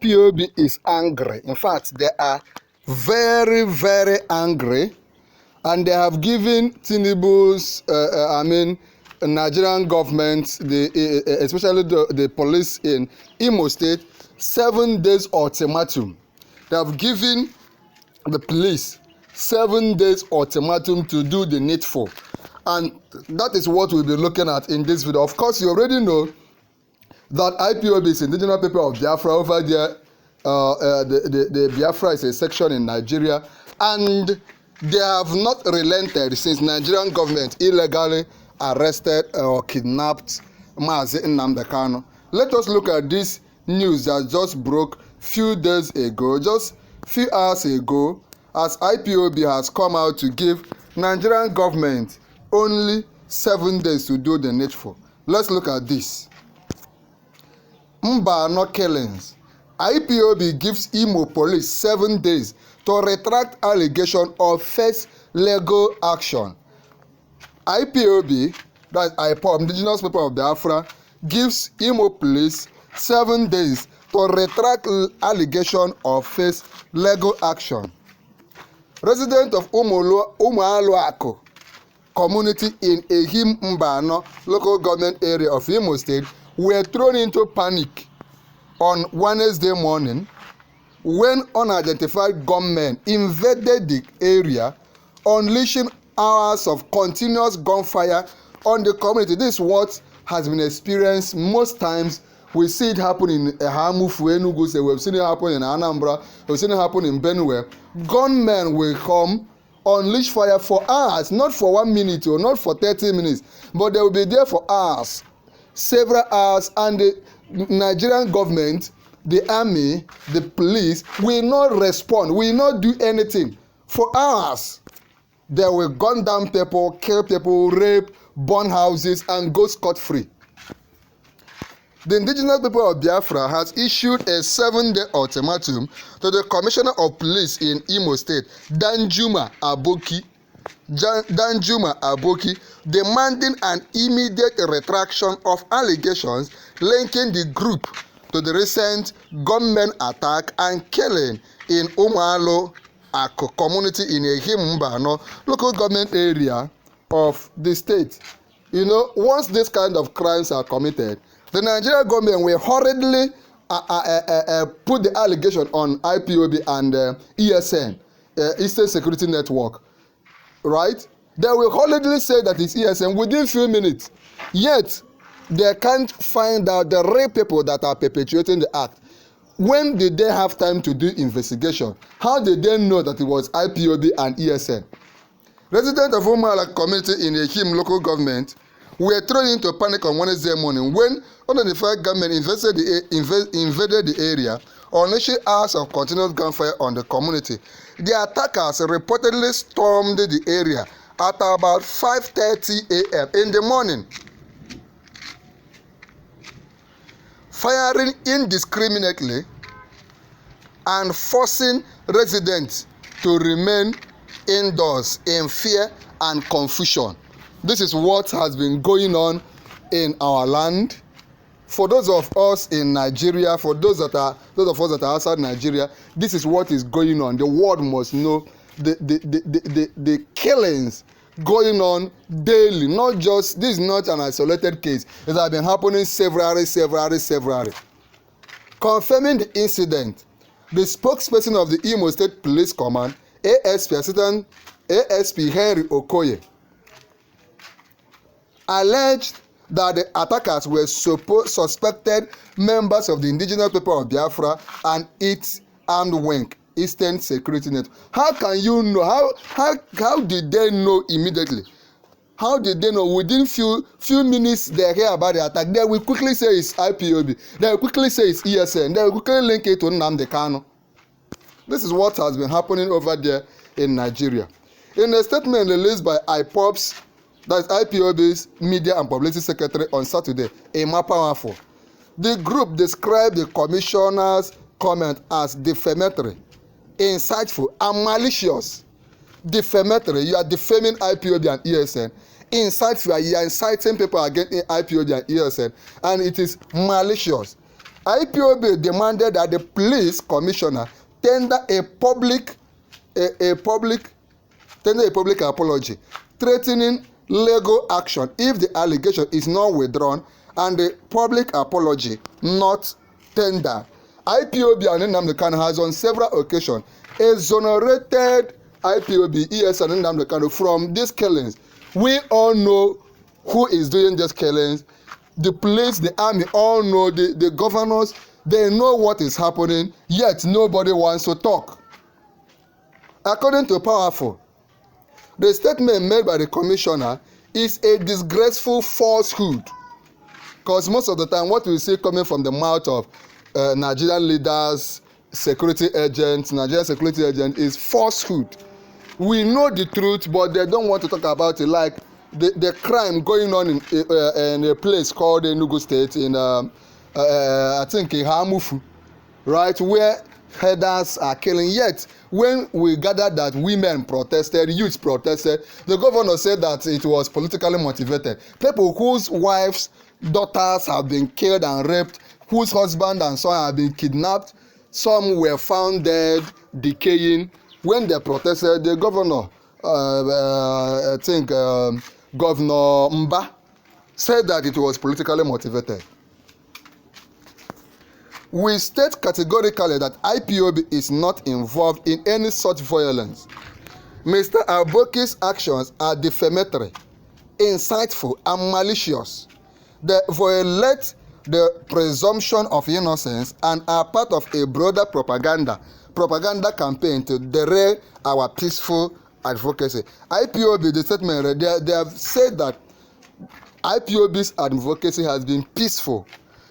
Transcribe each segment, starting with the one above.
IPOB is angry. In fact, they are very, very angry, and they have given Tinubu's, Nigerian government, especially the police in Imo State, 7 days ultimatum. They have given the police 7 days ultimatum to do the needful, and that is what we'll be looking at in this video. Of course, you already know that IPOB is indigenous people of Biafra over there. The Biafra is a section in Nigeria, and they have not relented since Nigerian government illegally arrested or kidnapped Mazi NNAMDI KANU. Let us look at this news that just broke few days ago, just few hours ago, as IPOB has come out to give Nigerian government only 7 days to do the needful. Let's look at this. No killings. IPOB gives Imo police 7 days to retract allegation of first legal action. IPOB, that IPOB, indigenous people of Biafra, gives Imo police 7 days to retract allegation of first legal action. Residents of Umualuako community in Ehim Mbano local government area of Imo State were thrown into panic on Wednesday morning when unidentified gunmen invaded the area, unleashing hours of continuous gunfire on the community. This is what has been experienced most times. We see it happen in Hamufu, Enugu, we've seen it happen in Anambra, we've seen it happen in Benue. Gunmen will come, unleash fire for hours, not for 1 minute or not for 30 minutes, but they will be there for hours, several hours, and the Nigerian government, the army, the police will not respond, will not do anything for hours. They will gun down people, kill people, rape, burn houses, and go scot-free. The indigenous people of Biafra has issued a 7-day ultimatum to the Commissioner of Police in Imo State, Danjuma Aboki, demanding an immediate retraction of allegations linking the group to the recent gunmen attack and killing in Umualo Ako community in Ehim Mbano local government area of the state. You know, once this kind of crimes are committed, the Nigerian government will hurriedly put the allegation on IPOB and ESN, Eastern Security Network, right? They will hurriedly say that it's ESN within few minutes. Yet, they can't find out the real people that are perpetuating the act. When did they have time to do investigation? How did they know that it was IPOB and ESN? Residents of Umuala community in Ehim local government were thrown into panic on Wednesday morning when unidentified gunmen invaded the area, unleashing hours of continuous gunfire on the community. The attackers reportedly stormed the area at about 5:30 a.m. in the morning, firing indiscriminately and forcing residents to remain indoors in fear and confusion. This is what has been going on in our land. For those of us in Nigeria, for those of us that are outside Nigeria, this is what is going on. The world must know the killings going on daily. Not just, this is not an isolated case. It has been happening severally. Confirming the incident, the spokesperson of the Imo State Police Command, ASP Henry Okoye, alleged that the attackers were suspected members of the indigenous people of Biafra and its armed wing, Eastern Security Network. How can you know? How did they know immediately? How did they know? Within few minutes they hear about the attack, they will quickly say it's IPOB. They will quickly say it's ESN. They will quickly link it to NNAMDI KANU. This is what has been happening over there in Nigeria. In a statement released by IPOB's, that's IPOB's Media and Publicity Secretary on Saturday, Emapawafo, the group described the commissioner's comment as defamatory, insightful, and malicious. Defamatory, you are defaming IPOB and ESN. Insightful, you are inciting people against IPOB and ESN, and it is malicious. IPOB demanded that the police commissioner tender a public apology, threatening legal action if the allegation is not withdrawn and the public apology not tendered. IPOB and NNAMDI KANU has on several occasions exonerated IPOB, ES and NNAMDI KANU from these killings. We all know who is doing these killings. The police, the army, all know, the governors, they know what is happening, yet nobody wants to talk. According to Powerful, the statement made by the commissioner is a disgraceful falsehood, because most of the time what we see coming from the mouth of Nigerian leaders, Nigerian security agents is falsehood. We know the truth, but they don't want to talk about it, like the crime going on in a place called Enugu State in I think in Hamufu, right, where herders are killing. Yet when we gathered that women protested, youth protested, the governor said that it was politically motivated. People whose wives, daughters have been killed and raped, whose husband and son have been kidnapped, some were found dead, decaying. When they protested, the governor, I think Governor Mba, said that it was politically motivated. We state categorically that IPOB is not involved in any such violence. Mr. Advocacy's actions are defamatory, insightful, and malicious. They violate the presumption of innocence and are part of a broader propaganda campaign to derail our peaceful advocacy. IPOB, the statement, they have said that IPOB's advocacy has been peaceful.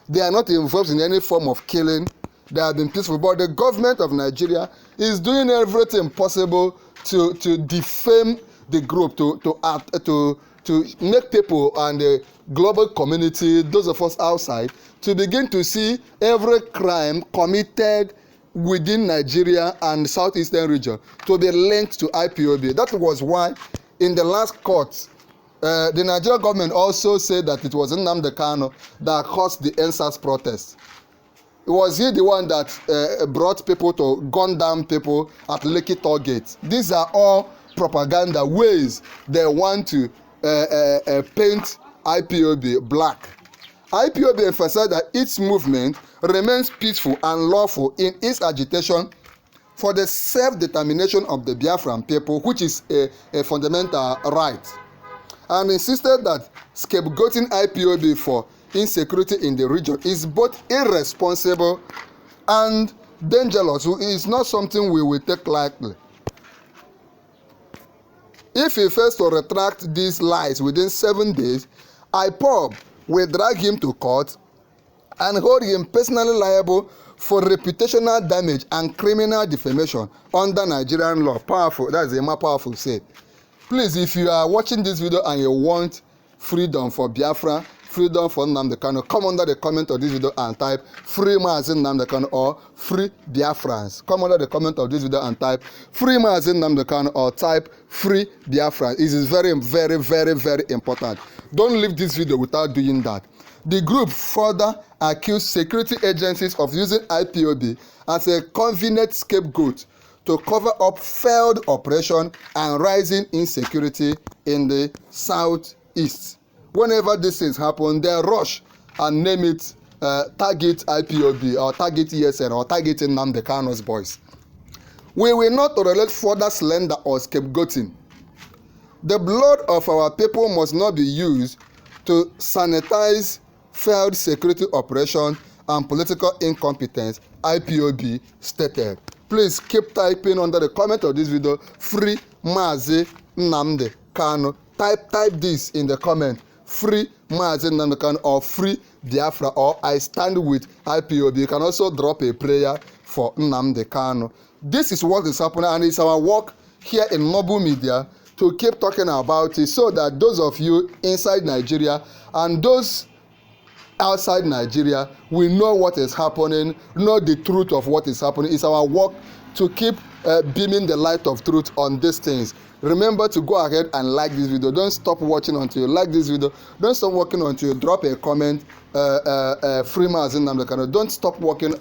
They are not involved in any form of killing. They have been peaceful. But the government of Nigeria is doing everything possible to defame the group, to make people and the global community, those of us outside, to begin to see every crime committed within Nigeria and southeastern region to be linked to IPOB. That was why in the last court, the Nigerian government also said that it was NNAMDI KANU that caused the NSAS protest. Was he the one that brought people to gun down people at Lekki toll gate? These are all propaganda ways they want to paint IPOB black. IPOB emphasized that its movement remains peaceful and lawful in its agitation for the self-determination of the Biafran people, which is a fundamental right, and insisted that scapegoating IPOB for insecurity in the region is both irresponsible and dangerous. It is not something we will take lightly. If he fails to retract these lies within 7 days, IPOB will drag him to court and hold him personally liable for reputational damage and criminal defamation under Nigerian law. Powerful, that's a more powerful said. Please, if you are watching this video and you want freedom for Biafra, freedom for NNAMDI KANU, come under the comment of this video and type free Mazi NNAMDI KANU or free Biafrans. Come under the comment of this video and type free Mazi NNAMDI KANU or type free Biafrans. It is very, very, very, very important. Don't leave this video without doing that. The group further accused security agencies of using IPOB as a convenient scapegoat to cover up failed operation and rising insecurity in the southeast. Whenever these things happen, they rush and name it target IPOB or target ESN or targeting NNAMDI KANU's boys. We will not tolerate further slander or scapegoating. The blood of our people must not be used to sanitize failed security operation and political incompetence, IPOB stated. Please keep typing under the comment of this video, free Mazi NNAMDI KANU. Type this in the comment, free Mazi NNAMDI KANU or free Biafra or I stand with IPOB. You can also drop a prayer for NNAMDI KANU. This is what is happening, and it's our work here in Noble Media to keep talking about it so that those of you inside Nigeria and those outside Nigeria, we know what is happening, know the truth of what is happening. It's our work to keep beaming the light of truth on these things. Remember to go ahead and like this video. Don't stop watching until you like this video. Don't stop watching until you drop a comment. Free Mazi NNAMDI KANU. Don't stop watching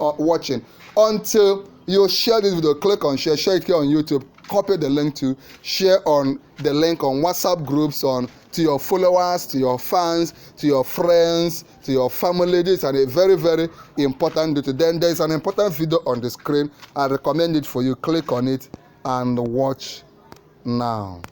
until you share this video. Click on share it here on YouTube. Copy the link to share on the link on WhatsApp groups, on to your followers, to your fans, to your friends, to your family. This is a very, very important duty. Then there is an important video on the screen. I recommend it for you. Click on it and watch now.